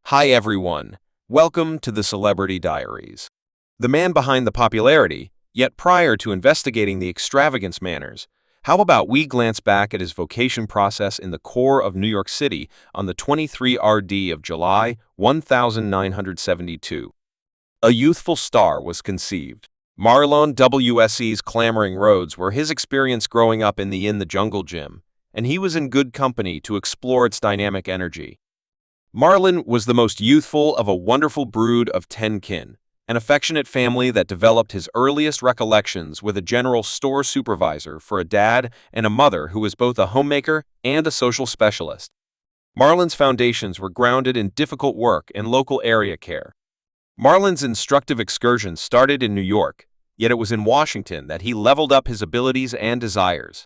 Hi everyone, welcome to the Celebrity Diaries. The man behind the popularity, yet prior to investigating the extravagance manners, how about we glance back at his vocation process in the core of New York City on the 23 RD of July 1972. A youthful star was conceived. Marlon WSE's clamoring roads were his experience growing up in the jungle gym, and he was in good company to explore its dynamic energy. Marlin was the most youthful of a wonderful brood of 10 kin, an affectionate family that developed his earliest recollections with a general store supervisor for a dad and a mother who was both a homemaker and a social specialist. Marlin's foundations were grounded in difficult work and local area care. Marlin's instructive excursions started in New York, yet it was in Washington that he leveled up his abilities and desires.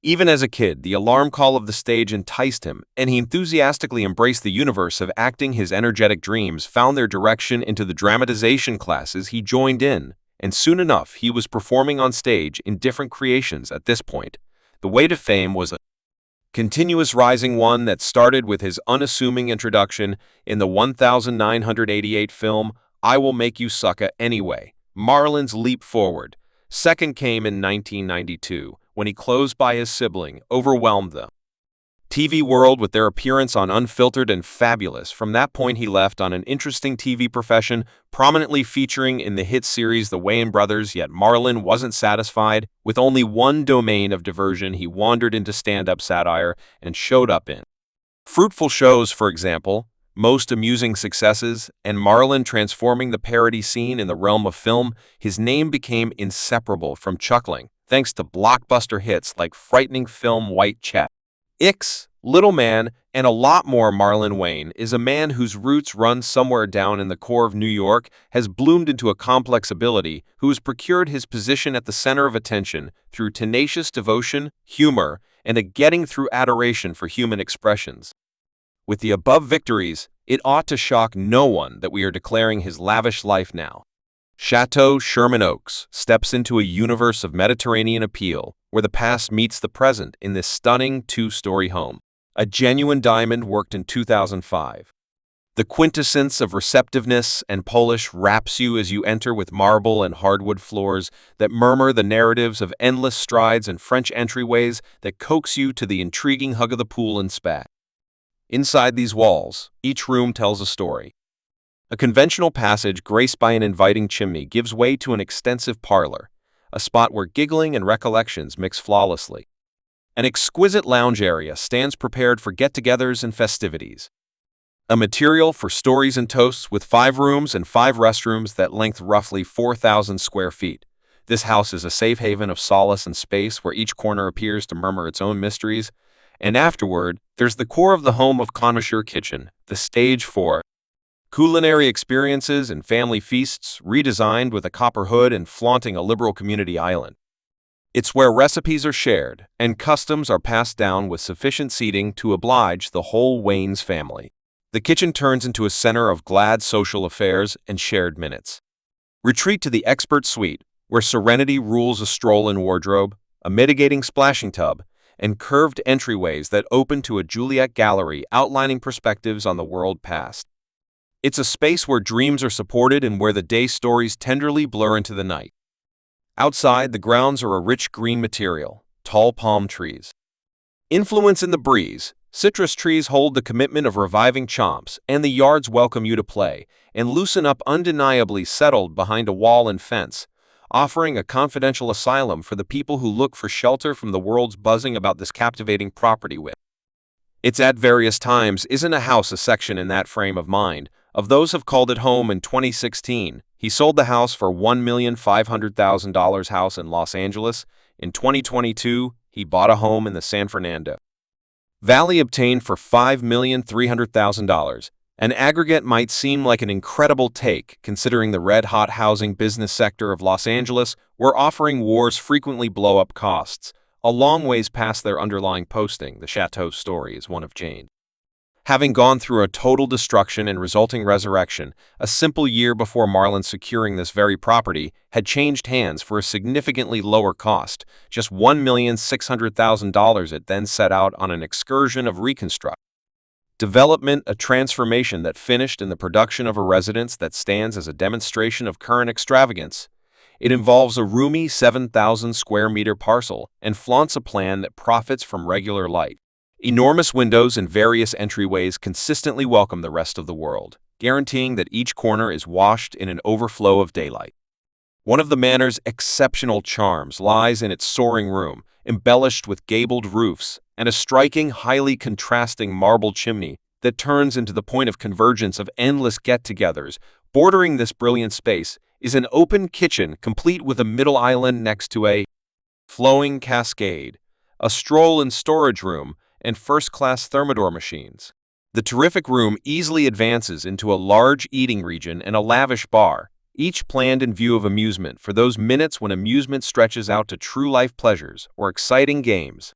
Even as a kid, the alarm call of the stage enticed him, and he enthusiastically embraced the universe of acting. His energetic dreams found their direction into the dramatization classes he joined in, and soon enough he was performing on stage in different creations. At this point, the way to fame was a continuous rising one that started with his unassuming introduction in the 1988 film I Will Make You Sucka Anyway. Marlin's leap forward second came in 1992, when he, closed by his sibling, overwhelmed the TV world with their appearance on Unfiltered and Fabulous. From that point he left on an interesting TV profession, prominently featuring in the hit series The Wayans Brothers. Yet Marlin wasn't satisfied with only one domain of diversion. He wandered into stand-up satire and showed up in fruitful shows, for example, Most Amusing Successes, and Marlin transforming the parody scene in the realm of film. His name became inseparable from chuckling, thanks to blockbuster hits like frightening film White Chat, Ix, Little Man, and a lot more. Marlon Wayans is a man whose roots run somewhere down in the core of New York, has bloomed into a complex ability, who has procured his position at the center of attention through tenacious devotion, humor, and a getting through adoration for human expressions. With the above victories, it ought to shock no one that we are declaring his lavish life now. Chateau Sherman Oaks steps into a universe of Mediterranean appeal where the past meets the present in this stunning two-story home, a genuine diamond worked in 2005. The quintessence of receptiveness and polish wraps you as you enter, with marble and hardwood floors that murmur the narratives of endless strides and French entryways that coax you to the intriguing hug of the pool and spa. Inside these walls, each room tells a story. A conventional passage graced by an inviting chimney gives way to an extensive parlor, a spot where giggling and recollections mix flawlessly. An exquisite lounge area stands prepared for get-togethers and festivities. A material for stories and toasts, with 5 rooms and 5 restrooms that length roughly 4,000 square feet. This house is a safe haven of solace and space where each corner appears to murmur its own mysteries. And afterward, there's the core of the home of connoisseur kitchen, the stage for culinary experiences and family feasts, redesigned with a copper hood and flaunting a liberal community island. It's where recipes are shared and customs are passed down, with sufficient seating to oblige the whole Wayans family. The kitchen turns into a center of glad social affairs and shared minutes. Retreat to the expert suite, where serenity rules. A stroll-in wardrobe, a mitigating splashing tub, and curved entryways that open to a Juliet gallery outlining perspectives on the world past. It's a space where dreams are supported and where the day stories tenderly blur into the night. Outside, the grounds are a rich green material, tall palm trees influence in the breeze, citrus trees hold the commitment of reviving chomps, and the yards welcome you to play and loosen up, undeniably settled behind a wall and fence, offering a confidential asylum for the people who look for shelter from the world's buzzing about this captivating property. With its at various times isn't a house a section in that frame of mind. Of those have called it home. In 2016, he sold the house for $1,500,000 house in Los Angeles. In 2022, he bought a home in the San Fernando Valley obtained for $5,300,000. An aggregate might seem like an incredible take, considering the red-hot housing business sector of Los Angeles, where offering wars frequently blow up costs, a long ways past their underlying posting. The Chateau story is one of Jane having gone through a total destruction and resulting resurrection. A simple year before Marlin securing this very property had changed hands for a significantly lower cost, just $1,600,000. It then set out on an excursion of reconstruction. Development, a transformation that finished in the production of a residence that stands as a demonstration of current extravagance. It involves a roomy 7,000 square meter parcel and flaunts a plan that profits from regular light. Enormous windows and various entryways consistently welcome the rest of the world, guaranteeing that each corner is washed in an overflow of daylight. One of the manor's exceptional charms lies in its soaring room, embellished with gabled roofs and a striking, highly contrasting marble chimney that turns into the point of convergence of endless get-togethers. Bordering this brilliant space is an open kitchen complete with a middle island next to a flowing cascade, a stroll in storage room, and first-class thermidor machines. The terrific room easily advances into a large eating region and a lavish bar, each planned in view of amusement for those minutes when amusement stretches out to true-life pleasures or exciting games.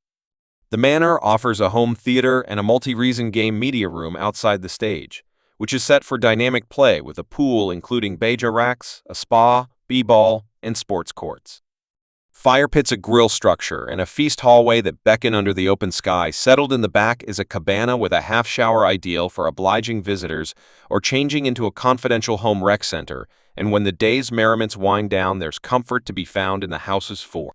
The manor offers a home theater and a multi-reason game media room outside the stage, which is set for dynamic play with a pool including beja racks, a spa, b-ball, and sports courts. Fire pits, a grill structure, and a feast hallway that beckon under the open sky. Settled in the back is a cabana with a half-shower ideal for obliging visitors or changing into a confidential home rec center, and when the day's merriments wind down, there's comfort to be found in the house's four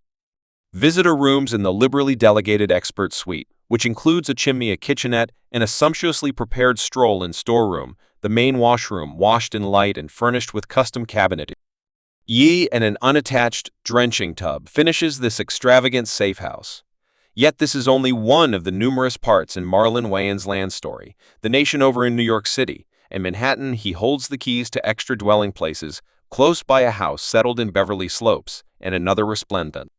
visitor rooms in the liberally delegated expert suite, which includes a chimney, a kitchenette, and a sumptuously prepared stroll-in storeroom. The main washroom, washed in light and furnished with custom cabinetry and an unattached drenching tub, finishes this extravagant safe house. Yet this is only one of the numerous parts in Marlon Wayans' land story. The nation over in New York City and Manhattan, he holds the keys to extra dwelling places, close by a house settled in Beverly Slopes, and another resplendent.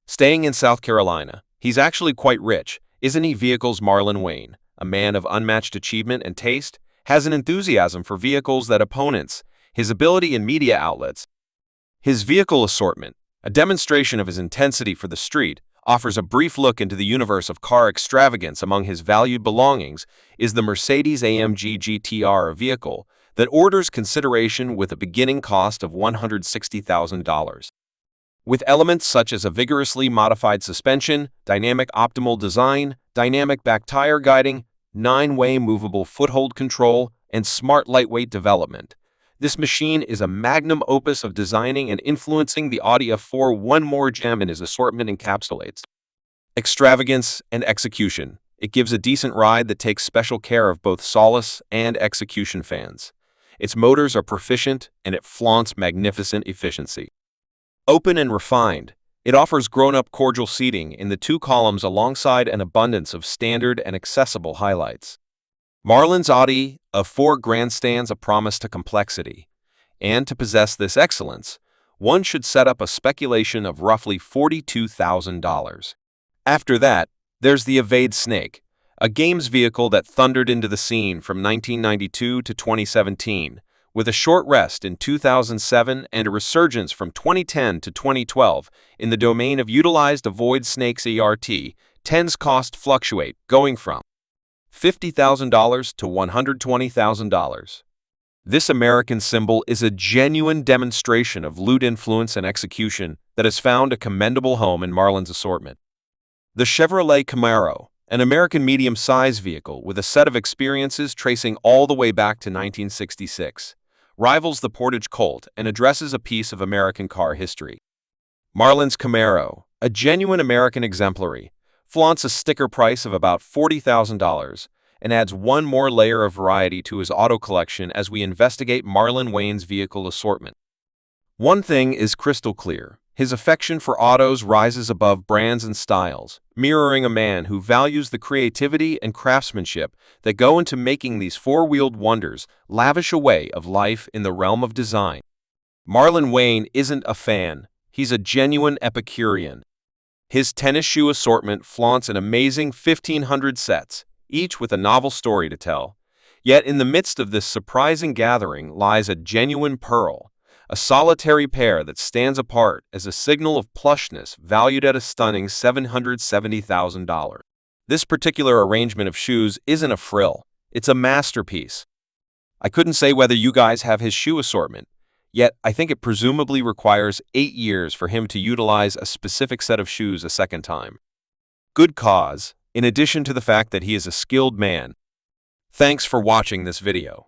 Staying in South Carolina, he's actually quite rich, isn't he? Vehicles. Marlon Wayne, a man of unmatched achievement and taste, has an enthusiasm for vehicles that opponents, his ability in media outlets. His vehicle assortment, a demonstration of his intensity for the street, offers a brief look into the universe of car extravagance. Among his valued belongings is the Mercedes-AMG GTR, a vehicle that orders consideration with a beginning cost of $160,000. With elements such as a vigorously modified suspension, dynamic optimal design, dynamic back tire guiding, 9-way movable foothold control, and smart lightweight development, this machine is a magnum opus of designing and influencing the Audi A4. One more gem in his assortment encapsulates extravagance and execution. It gives a decent ride that takes special care of both solace and execution fans. Its motors are proficient and it flaunts magnificent efficiency. Open and refined, it offers grown-up cordial seating in the two columns alongside an abundance of standard and accessible highlights. Marlin's Audi A4 grandstands a promise to complexity, and to possess this excellence, one should set up a speculation of roughly $42,000. After that, there's the Evade Snake, a games vehicle that thundered into the scene from 1992 to 2017, with a short rest in 2007 and a resurgence from 2010 to 2012 in the domain of utilized avoid snakes. ERT-10's cost fluctuate, going from $50,000 to $120,000. This American symbol is a genuine demonstration of lewd influence and execution that has found a commendable home in Marlin's assortment. The Chevrolet Camaro, an American medium-size vehicle with a set of experiences tracing all the way back to 1966, rivals the Portage Colt and addresses a piece of American car history. Marlin's Camaro, a genuine American exemplary, flaunts a sticker price of about $40,000 and adds one more layer of variety to his auto collection as we investigate Marlon Wayans' vehicle assortment. One thing is crystal clear. His affection for autos rises above brands and styles, mirroring a man who values the creativity and craftsmanship that go into making these four-wheeled wonders lavish a way of life in the realm of design. Marlon Wayans isn't a fan, he's a genuine Epicurean. His tennis shoe assortment flaunts an amazing 1,500 sets, each with a novel story to tell. Yet in the midst of this surprising gathering lies a genuine pearl, a solitary pair that stands apart as a signal of plushness valued at a stunning $770,000. This particular arrangement of shoes isn't a frill, it's a masterpiece. I couldn't say whether you guys have his shoe assortment, yet I think it presumably requires 8 years for him to utilize a specific set of shoes a second time. Good cause, in addition to the fact that he is a skilled man. Thanks for watching this video.